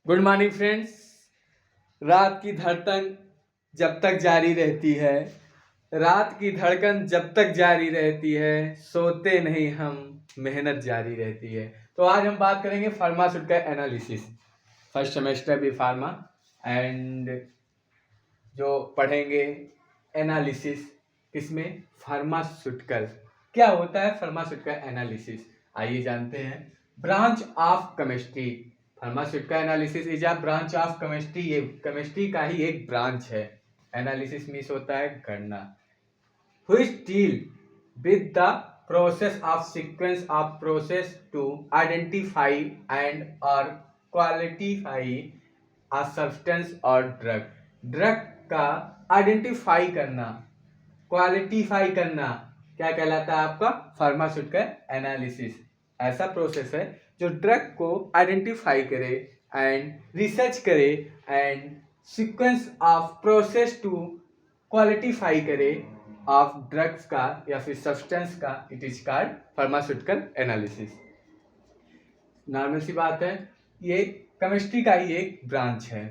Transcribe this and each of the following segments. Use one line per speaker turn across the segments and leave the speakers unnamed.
Good morning friends. रात की धड़कन जब तक जारी रहती है, रात की धड़कन जब तक जारी रहती है, सोते नहीं हम, मेहनत जारी रहती है। तो आज हम बात करेंगे फार्मास्यूटिकल एनालिसिस, फर्स्ट सेमेस्टर भी फार्मा एंड जो पढ़ेंगे एनालिसिस किसमें, फार्मास्यूटिकल। क्या होता है फार्मास्यूटिकल एनालिसिस, आइए जानते हैं। Branch of chemistry, pharmaceutical analysis is a branch of chemistry. ये केमिस्ट्री का ही एक ब्रांच है। एनालिसिस मीन्स होता है गणना। which deal with the process of sequence of process to identify and or qualify a substance or drug। Drug का identify करना, क्वालिटीफाई करना क्या कहलाता है आपका, फार्मास्यूटिकल एनालिसिस। ऐसा प्रोसेस है जो ड्रग को आइडेंटिफाई करे एंड रिसर्च करे and sequence of process to qualify करे ऑफ ड्रग्स का या फिर सब्सटेंस का, it is called pharmaceutical analysis. Normal सी बात है, ये केमिस्ट्री का ही एक ब्रांच है।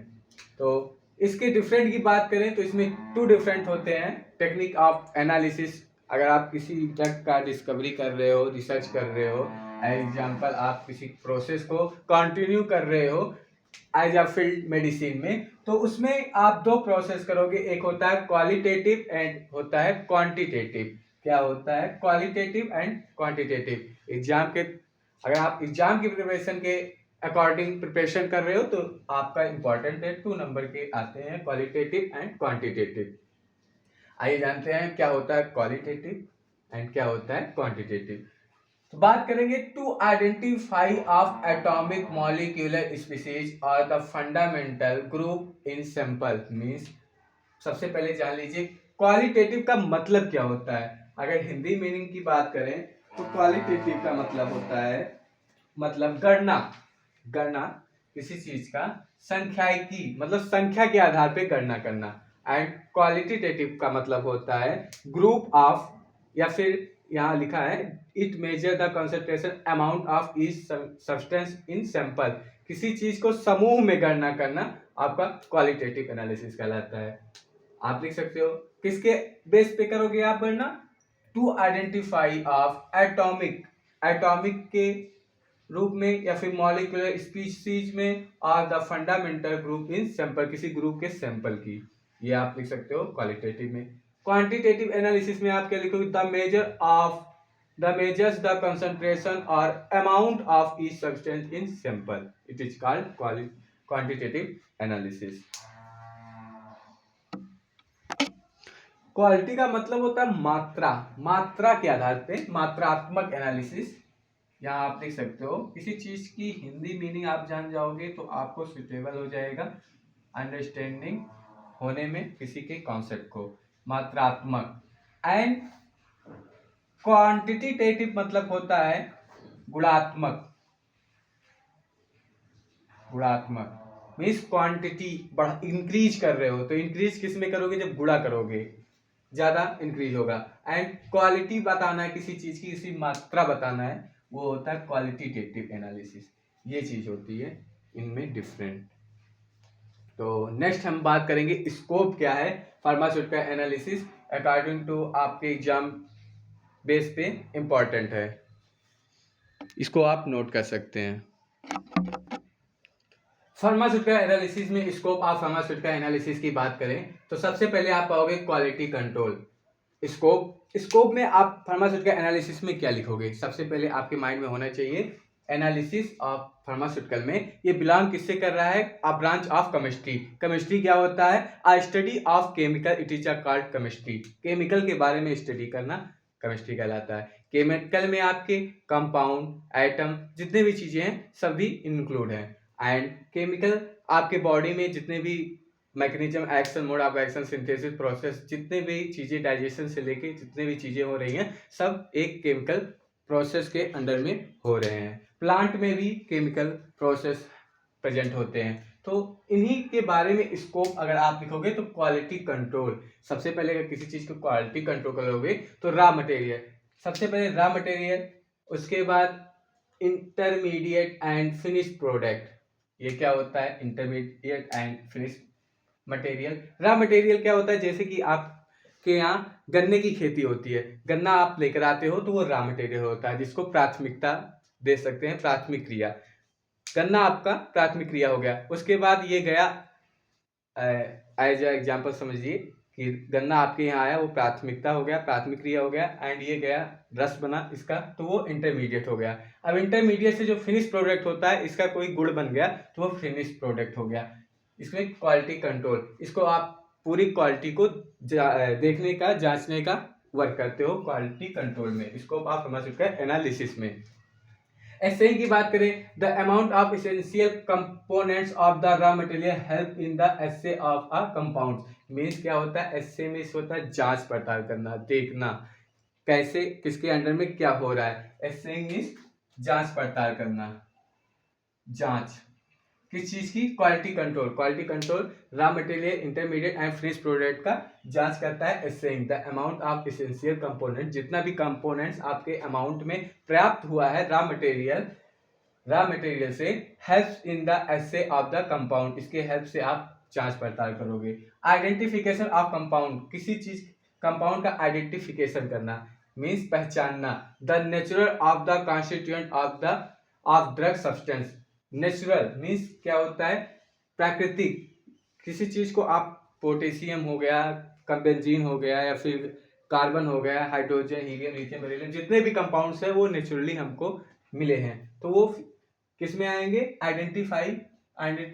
तो इसके डिफरेंट की बात करें तो इसमें 2 डिफरेंट होते हैं टेक्निक ऑफ एनालिसिस। अगर आप किसी ड्रग का डिस्कवरी कर रहे हो, रिसर्च कर रहे हो, एग्जाम्पल आप किसी प्रोसेस को कंटिन्यू कर रहे हो एज अ फील्ड मेडिसिन में, तो उसमें आप 2 प्रोसेस करोगे। एक होता है क्वालिटेटिव एंड होता है क्वांटिटेटिव। क्या होता है क्वालिटेटिव एंड क्वांटिटेटिव। एग्जाम के, अगर आप एग्जाम की प्रिपरेशन के अकॉर्डिंग प्रिपरेशन कर रहे हो तो आपका इंपॉर्टेंट है 2 नंबर के आते हैं, क्वालिटेटिव एंड क्वांटिटेटिव। आइए जानते हैं क्या होता है क्वालिटेटिव एंड क्या होता है क्वांटिटेटिव। तो बात करेंगे to identify of atomic molecular species और the fundamental group in sample means. सबसे पहले जान लीजिए क्वालिटेटिव का मतलब क्या होता है। अगर हिंदी मीनिंग की बात करें तो क्वालिटेटिव का मतलब होता है, मतलब गणना। गणना किसी चीज का संख्याकी, मतलब संख्या के आधार पे गणना करना। एंड क्वालिटेटिव का मतलब होता है ग्रुप ऑफ, या फिर यहाँ लिखा है it measure the concentration amount of each substance in sample. किसी चीज को समूह में गणना करना आपका क्वालिटेटिव एनालिसिस कहलाता है। आप लिख सकते हो किसके बेस पे करोगे आप गणना, to identify of atomic, atomic के रूप में या फिर मॉलिक्यूलर स्पीशीज में, और the fundamental group in sample, किसी ग्रुप के सैंपल की। ये आप लिख सकते हो क्वालिटेटिव में। क्वांटिटेटिव एनालिसिस में आप क्या लिखोगे, the measure of, the measures the concentration और amount of each substance in sample, it is called quantitative analysis. Quality का मतलब होता है मात्रा, मात्रा के आधार पे मात्रात्मक एनालिसिस। यहाँ आप देख सकते हो किसी चीज की हिंदी मीनिंग आप जान जाओगे तो आपको सुटेबल हो जाएगा अंडरस्टैंडिंग होने में किसी के कॉन्सेप्ट को। मात्रात्मक एंड क्वांटिटेटिव मतलब होता है गुणात्मक। गुणात्मक मीन्स क्वांटिटी बढ़ इंक्रीज कर रहे हो, तो इंक्रीज किस में करोगे, जब गुणा करोगे ज्यादा इंक्रीज होगा। एंड क्वालिटी बताना है किसी चीज की, किसी मात्रा बताना है, वो होता है क्वालिटेटिव एनालिसिस। ये चीज होती है इनमें डिफरेंट। तो नेक्स्ट हम बात करेंगे स्कोप क्या है फार्मास्यूटिकल एनालिसिस, अकॉर्डिंग टू आपके एग्जाम बेस पे इंपॉर्टेंट है, इसको आप नोट कर सकते हैं। फार्मास्यूटिकल एनालिसिस में स्कोप ऑफ फार्मास्यूटिकल एनालिसिस की बात करें तो सबसे पहले आप पाओगे क्वालिटी कंट्रोल। स्कोप में आप फार्मास्यूटिकल एनालिसिस में क्या लिखोगे, सबसे पहले आपके माइंड में होना चाहिए एनालिसिस ऑफ फार्मास्यूटिकल में ये बिलोंग किससे कर रहा है, a branch of chemistry. Chemistry क्या होता है, अ study of chemical, it is a called chemistry. Chemical के बारे में स्टडी करना केमिस्ट्री कहलाता है। केमिकल में आपके कंपाउंड, एटम, जितने भी चीजें हैं सभी इंक्लूड हैं। एंड केमिकल आपके बॉडी में जितने भी mechanism, action, mode of action, synthesis process, जितने भी चीजें डाइजेशन से लेके जितने भी चीजें हो रही हैं सब एक केमिकल प्रोसेस के अंडर में हो रहे हैं। प्लांट में भी केमिकल प्रोसेस प्रेजेंट होते हैं। तो इन्हीं के बारे में स्कोप अगर आप लिखोगे तो क्वालिटी कंट्रोल, सबसे पहले अगर किसी चीज को क्वालिटी कंट्रोल करोगे तो रॉ मटेरियल, सबसे पहले रॉ मटेरियल, उसके बाद इंटरमीडिएट एंड फिनिश प्रोडक्ट, ये क्या होता है, intermediate and finish material. Raw material क्या होता है, जैसे कि आपके यहाँ गन्ने की खेती होती है, गन्ना आप लेकर आते हो तो वो रॉ मटेरियल होता है जिसको प्राथमिकता दे सकते हैं, प्राथमिक क्रिया। गन्ना आपका प्राथमिक क्रिया हो गया। उसके बाद ये गया एज ए एग्जाम्पल समझिए कि गन्ना आपके यहाँ आया, वो प्राथमिकता हो गया, प्राथमिक क्रिया हो गया, एंड ये गया रस बना इसका, तो वो इंटरमीडिएट हो गया। अब इंटरमीडिएट से जो फिनिश प्रोडक्ट होता है, इसका कोई गुण बन गया तो वो फिनिश प्रोडक्ट हो गया। इसमें क्वालिटी कंट्रोल, इसको आप पूरी क्वालिटी को देखने का, जांचने का वर्क करते हो क्वालिटी कंट्रोल में, इसको आप समझ सकते हैं एनालिसिस में। एसए की बात करें, the amount of essential components of the raw material help in the assay of a compound. Means क्या होता है, एसए में होता है जांच पड़ताल करना, देखना कैसे किसके अंडर में क्या हो रहा है। एसए मीन्स जांच पड़ताल करना, जांच किस चीज की, quality control. Quality control raw material, intermediate and finish product का जांच करता है। Essaying the amount of essential component, जितना भी कंपोनेंट्स आपके अमाउंट में प्राप्त हुआ है रॉ मटेरियल से, helps in the essay of the compound, इसके हेल्प से आप जांच पड़ताल करोगे। आइडेंटिफिकेशन ऑफ कंपाउंड, किसी चीज कंपाउंड का आइडेंटिफिकेशन करना, मीन्स पहचानना। The natural of the constituent of drug substance. Natural means क्या होता है, प्राकृतिक। किसी चीज को आप, पोटेशियम हो गया, बेंजीन हो गया, या फिर कार्बन हो गया, हाइड्रोजन, हीलियम, लिथियम, बेरिलियम, जितने भी कंपाउंड्स है वो नेचुरली हमको मिले हैं, तो वो किस में आएंगे,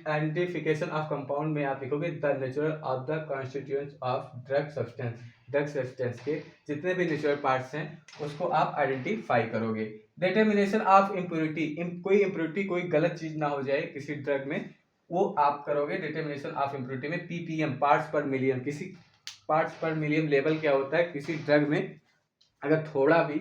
आइडेंटिफिकेशन ऑफ कंपाउंड में आप लिखोगे the natural of the constituents of drug substance. Drug substance के जितने भी नेचुरल पार्ट्स हैं उसको आप आइडेंटिफाई करोगे। डिटर्मिनेशन ऑफ इम्प्योरिटी, कोई इम्प्योरिटी, कोई गलत चीज ना हो जाए किसी ड्रग में, वो आप करोगे डिटर्मिनेशन ऑफ इम्प्योरिटी में। पीपीएम, पार्ट्स पर मिलियन, किसी पार्ट्स पर मिलियन लेवल क्या होता है, किसी ड्रग में अगर थोड़ा भी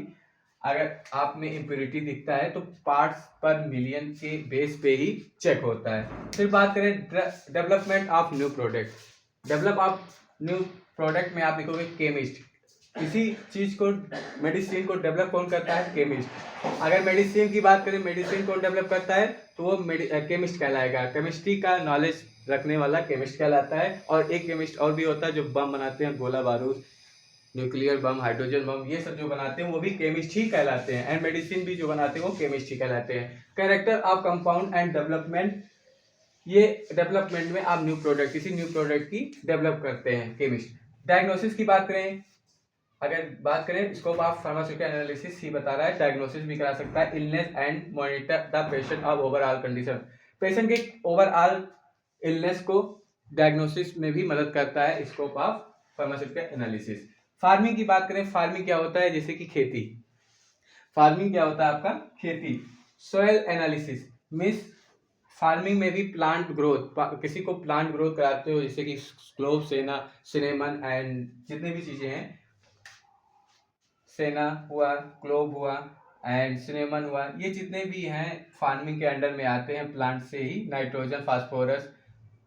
अगर आप में इम्प्योरिटी दिखता है तो पार्ट्स पर मिलियन के बेस पे ही चेक होता है। फिर बात करें development of new product. Develop of new product में आप लिखोगे केमिस्ट। किसी चीज को, मेडिसिन को डेवलप कौन करता है, केमिस्ट। अगर मेडिसिन की बात करें, मेडिसिन कौन डेवलप करता है तो वो केमिस्ट कहलाएगा। केमिस्ट्री का नॉलेज रखने वाला केमिस्ट कहलाता है। और एक केमिस्ट और भी होता है जो बम बनाते हैं, गोला बारूद, न्यूक्लियर बम, हाइड्रोजन बम, ये सब जो बनाते हैं वो भी केमिस्ट ही कहलाते हैं। एंड मेडिसिन भी जो बनाते हैं वो केमिस्ट ही कहलाते हैं। Character of compound and development, ये डेवलपमेंट में आप न्यू प्रोडक्ट, किसी न्यू प्रोडक्ट की डेवलप करते हैं केमिस्ट। डायग्नोसिस की बात करें, अगर बात करें स्कोप ऑफ फार्मास्यूटिकल एनालिसिस ही बता रहा है, डायग्नोसिस भी करा सकता है। Illness and monitor the patient of overall condition, patient के ओवरऑल इलनेस को डायग्नोसिस में भी मदद करता है scope of pharmaceutical analysis. Farming की बात करें, फार्मिंग क्या होता है, जैसे कि खेती। फार्मिंग क्या होता है आपका, खेती। सोयल एनालिसिस मीन्स फार्मिंग में भी प्लांट ग्रोथ, किसी को प्लांट ग्रोथ कराते हो, जैसे कि क्लोव, सेना, सिनेमन एंड जितने भी चीजें हैं, सेना हुआ, क्लोव हुआ एंड सिनेमन हुआ, ये जितने भी हैं फार्मिंग के अंडर में आते हैं, प्लांट से ही। नाइट्रोजन,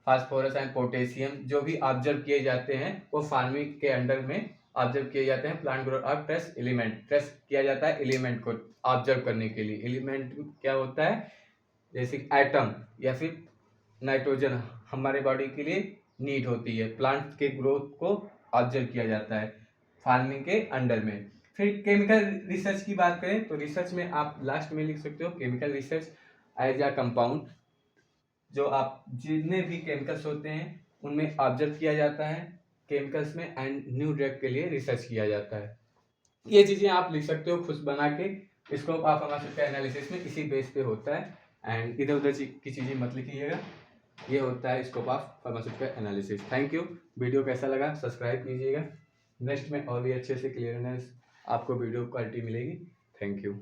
फास्फोरस एंड पोटेशियम जो भी ऑब्जर्व किए जाते हैं वो फार्मिंग के अंडर में ऑब्जर्व किए जाते हैं। Plant growth of trace element, trace किया जाता है एलिमेंट को ऑब्जर्व करने के लिए। एलिमेंट क्या होता है, जैसे एटम या फिर नाइट्रोजन हमारे बॉडी के लिए नीड होती है, प्लांट के ग्रोथ को ऑब्जर्व किया जाता है फार्मिंग के अंडर में। फिर केमिकल रिसर्च की बात करें तो रिसर्च में आप लास्ट में लिख सकते हो chemical research as a compound, जो आप जितने भी केमिकल्स होते हैं उनमें ऑब्जर्व किया जाता है केमिकल्स में, एंड न्यू ड्रग के लिए रिसर्च किया जाता है। ये चीजें आप लिख सकते हो खुद बना के। स्कोप ऑफ फार्मास्यूटिकल एनालिसिस में इसी बेस पे होता है, एंड इधर उधर की चीजें मत लिखिएगा। ये होता है scope of pharmaceutical analysis. Thank you. Video कैसा लगा सब्सक्राइब कीजिएगा। नेक्स्ट में और भी अच्छे से क्लियरनेस आपको वीडियो क्वालिटी मिलेगी। Thank you.